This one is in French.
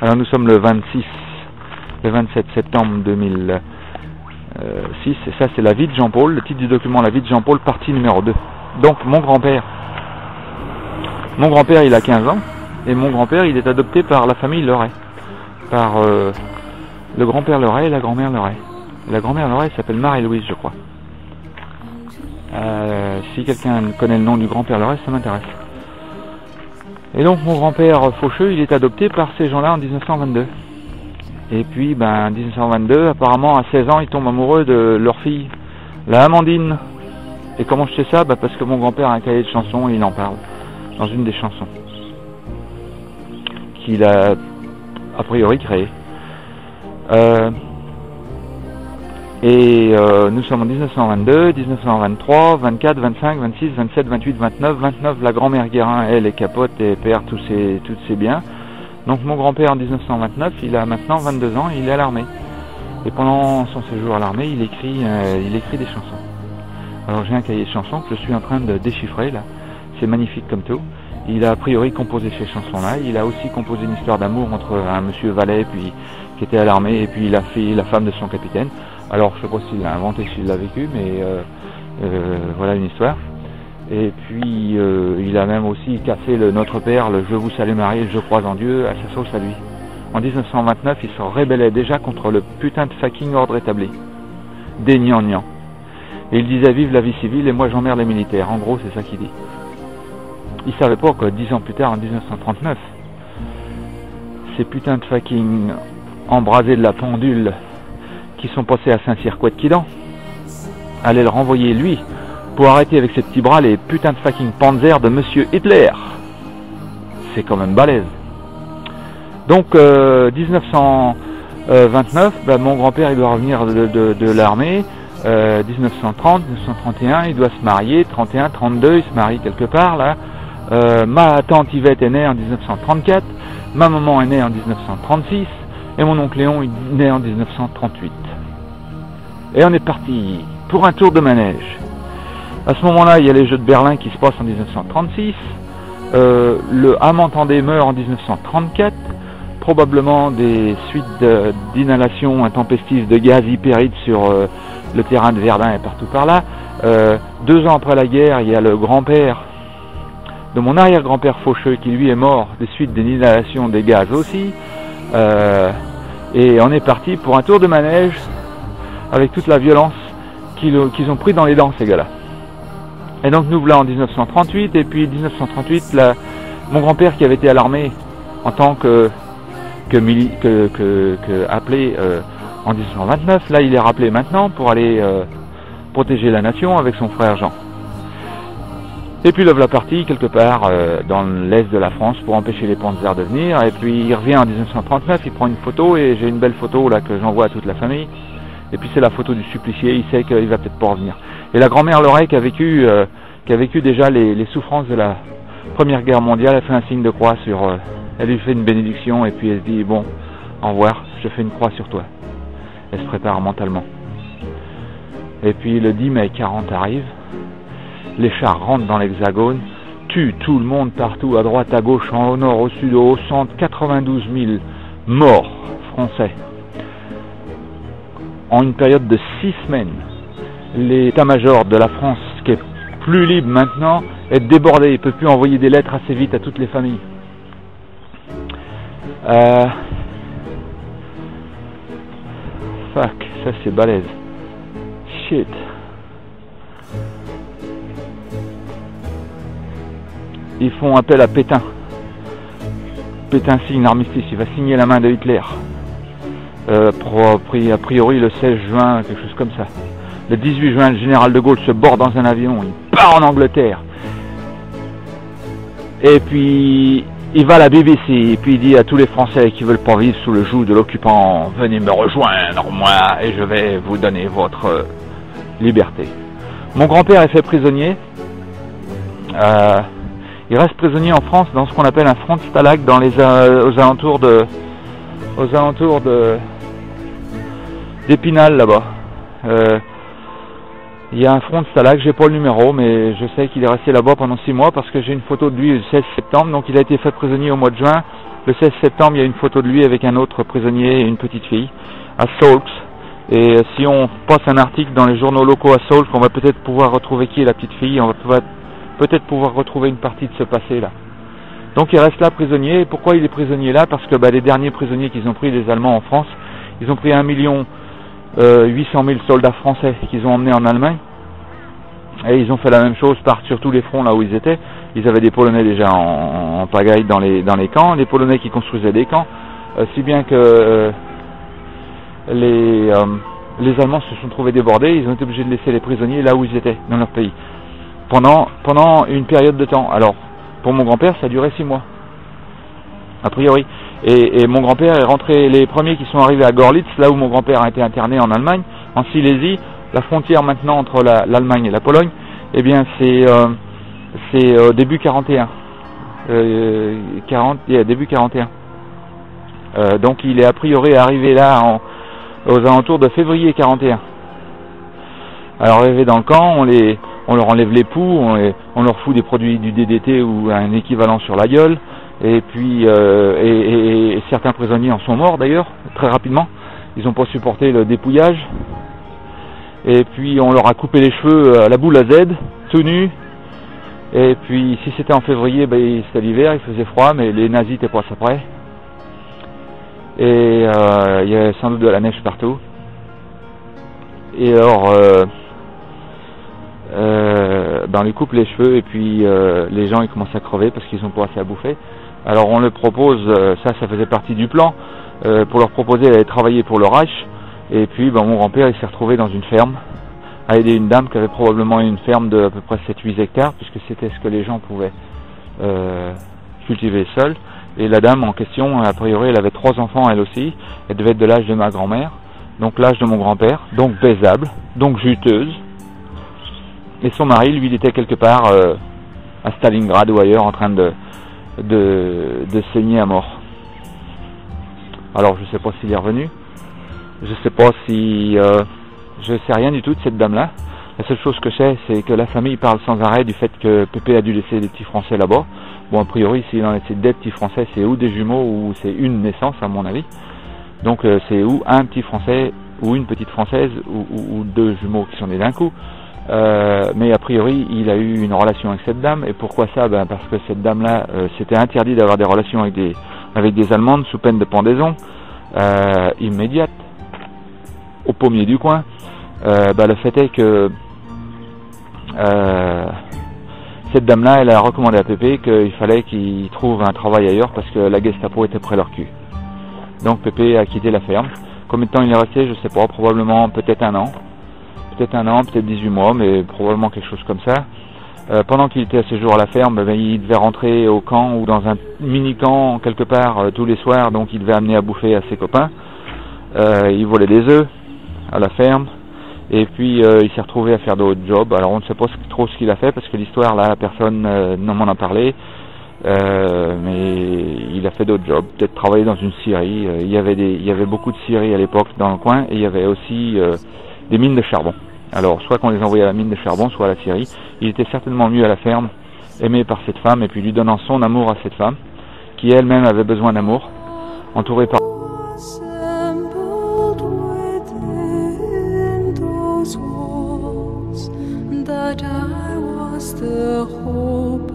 Alors nous sommes le 27 septembre 2006, et ça c'est la vie de Jean-Paul, le titre du document, la vie de Jean-Paul, partie numéro 2. Donc mon grand-père il a 15 ans, et mon grand-père il est adopté par la famille Leray, par le grand-père Leray et la grand-mère Leray. La grand-mère Leray s'appelle Marie-Louise, je crois. Si quelqu'un connaît le nom du grand-père Leray, ça m'intéresse. Et donc mon grand-père Faucheux, il est adopté par ces gens-là en 1922. Et puis, en 1922, apparemment, à 16 ans, il tombe amoureux de leur fille, la Amandine. Et comment je sais ça? Parce que mon grand-père a un cahier de chansons et il en parle, dans une des chansons, qu'il a priori créé. Nous sommes en 1922, 1923, 24, 25, 26, 27, 28, 29, la grand-mère Guérin, elle, est capote et perd tous ses biens. Donc mon grand-père en 1929, il a maintenant 22 ans, il est à l'armée. Et pendant son séjour à l'armée, il écrit des chansons. Alors j'ai un cahier de chansons que je suis en train de déchiffrer là. C'est magnifique comme tout. Il a a priori composé ces chansons-là. Il a aussi composé une histoire d'amour entre un monsieur Vallet qui était à l'armée et puis la femme de son capitaine. Alors je sais pas s'il l'a inventé, s'il l'a vécu, mais voilà une histoire. Et puis il a même aussi cassé le Notre Père, le Je vous salue Marie, je crois en Dieu, à sa sauce à lui. En 1929, il se rébellait déjà contre le putain de fucking ordre établi. Des gnangnans. Et il disait vive la vie civile et moi j'emmerde les militaires. En gros, c'est ça qu'il dit. Il savait pas que 10 ans plus tard, en 1939, ces putains de fucking embrasés de la pendule qui sont passés à Saint-Cyr-Couët-Quidan allaient le renvoyer lui pour arrêter avec ses petits bras les putains de fucking Panzer de Monsieur Hitler. C'est quand même balèze. Donc 1929, mon grand-père il doit revenir de l'armée. 1930, 1931, il doit se marier. 31, 32, il se marie quelque part là. Ma tante Yvette est née en 1934. Ma maman est née en 1936. Et mon oncle Léon est né en 1938. Et on est parti pour un tour de manège. À ce moment-là, il y a les Jeux de Berlin qui se passent en 1936. Le Amantandé meurt en 1934, probablement des suites d'inhalation intempestive de gaz hyperite sur le terrain de Verdun et partout par là. 2 ans après la guerre, il y a le grand-père de mon arrière-grand-père Faucheux qui lui est mort des suites d'inhalation des gaz aussi. Et on est parti pour un tour de manège avec toute la violence qu'ils ont pris dans les dents ces gars-là. Et donc nous voilà en 1938, et puis 1938, mon grand-père qui avait été à l'armée en tant que appelé en 1929, là il est rappelé maintenant pour aller protéger la nation avec son frère Jean. Et puis le voilà parti quelque part dans l'est de la France pour empêcher les panzers de venir, et puis il revient en 1939, il prend une photo, et j'ai une belle photo là que j'envoie à toute la famille, et puis c'est la photo du supplicié, il sait qu'il va peut-être pas revenir. Et la grand-mère Leray qui a vécu déjà les souffrances de la Première Guerre mondiale, elle fait un signe de croix sur... elle lui fait une bénédiction et puis elle se dit bon, au revoir, je fais une croix sur toi. Elle se prépare mentalement. Et puis le 10 mai 40 arrive, les chars rentrent dans l'hexagone, tuent tout le monde partout, à droite, à gauche, au nord, au sud, au centre, 92 000 morts français. En une période de 6 semaines. L'état-major de la France, qui est plus libre maintenant, est débordé. Il ne peut plus envoyer des lettres assez vite à toutes les familles. Fuck, ça c'est balèze. Shit. Ils font appel à Pétain. Pétain signe l'armistice, il va signer la main de Hitler. A priori le 16 juin, quelque chose comme ça. Le 18 juin, le général de Gaulle se borde dans un avion, il part en Angleterre. Et puis, il va à la BBC, et puis il dit à tous les Français qui veulent pas vivre sous le joug de l'occupant, venez me rejoindre, moi, et je vais vous donner votre liberté. Mon grand-père est fait prisonnier. Il reste prisonnier en France dans ce qu'on appelle un front de Stalag aux alentours d'Épinal là-bas. Il y a un front de Stalag, j'ai pas le numéro, mais je sais qu'il est resté là-bas pendant 6 mois parce que j'ai une photo de lui le 16 septembre, donc il a été fait prisonnier au mois de juin Le 16 septembre, il y a une photo de lui avec un autre prisonnier et une petite fille à Saulx. Et si on passe un article dans les journaux locaux à Saulx, on va peut-être pouvoir retrouver qui est la petite fille, on va peut-être pouvoir retrouver une partie de ce passé-là. Donc il reste là prisonnier. Et pourquoi il est prisonnier là? Parce que les derniers prisonniers qu'ils ont pris, les Allemands en France, ils ont pris 1 800 000 soldats français qu'ils ont emmenés en Allemagne. Et ils ont fait la même chose sur tous les fronts là où ils étaient. Ils avaient des Polonais déjà en pagaille dans les camps, des Polonais qui construisaient des camps, si bien que les Allemands se sont trouvés débordés, ils ont été obligés de laisser les prisonniers là où ils étaient, dans leur pays, pendant une période de temps. Alors, pour mon grand-père, ça a duré 6 mois, a priori. Et mon grand-père est rentré, les premiers qui sont arrivés à Gorlitz, là où mon grand-père a été interné en Allemagne, en Silésie, la frontière maintenant entre l'Allemagne et la Pologne, eh bien c'est début 41. Début 41. Donc il est a priori arrivé là aux alentours de février 41. Alors arrivé dans le camp, on leur enlève les poux, on leur fout des produits du DDT ou un équivalent sur la gueule, et puis et certains prisonniers en sont morts d'ailleurs, très rapidement. Ils n'ont pas supporté le dépouillage. Et puis on leur a coupé les cheveux à la boule à Z, tout nus. Et puis si c'était en février, c'était l'hiver, il faisait froid, mais les nazis n'étaient pas ça près. Et il y avait sans doute de la neige partout. Et alors, on lui coupe les cheveux et puis les gens ils commencent à crever parce qu'ils n'ont pas assez à bouffer. Alors on leur propose, ça faisait partie du plan, pour leur proposer d'aller travailler pour le Reich. Et puis mon grand-père il s'est retrouvé dans une ferme à aider une dame qui avait probablement une ferme de à peu près 7-8 hectares, puisque c'était ce que les gens pouvaient cultiver seuls. Et la dame en question, a priori, elle avait 3 enfants elle aussi, elle devait être de l'âge de ma grand-mère, donc l'âge de mon grand-père, donc baisable, donc juteuse. Et son mari, lui, il était quelque part à Stalingrad ou ailleurs en train de saigner à mort. Alors je sais pas s'il est revenu, je sais pas si... je sais rien du tout de cette dame-là. La seule chose que je sais, c'est que la famille parle sans arrêt du fait que Pépé a dû laisser des petits Français là-bas. Bon, a priori, s'il en a laissé des petits Français, c'est ou des jumeaux ou c'est une naissance, à mon avis. Donc c'est ou un petit Français ou une petite Française ou 2 jumeaux qui sont nés d'un coup. Mais a priori, il a eu une relation avec cette dame. Et pourquoi ça? Parce que cette dame-là, c'était interdit d'avoir des relations avec des Allemandes sous peine de pendaison immédiate au pommier du coin. Le fait est que cette dame-là, elle a recommandé à Pépé qu'il fallait qu'il trouve un travail ailleurs parce que la Gestapo était près leur cul. Donc Pépé a quitté la ferme. Combien de temps il est resté, je sais pas, probablement peut-être un an, peut-être 18 mois, mais probablement quelque chose comme ça. Pendant qu'il était à ce jour à la ferme, il devait rentrer au camp ou dans un mini-camp quelque part tous les soirs, donc il devait amener à bouffer à ses copains. Il volait des œufs à la ferme. Et puis il s'est retrouvé à faire d'autres jobs. Alors on ne sait pas trop ce qu'il a fait parce que l'histoire là, personne n'en m'en a parlé. Mais il a fait d'autres jobs, peut-être travailler dans une scierie. Il y avait beaucoup de scieries à l'époque dans le coin et il y avait aussi des mines de charbon. Alors soit qu'on les envoyait à la mine de charbon, soit à la scierie. Il était certainement mieux à la ferme, aimé par cette femme et puis lui donnant son amour à cette femme, qui elle-même avait besoin d'amour, entourée par that I was the hope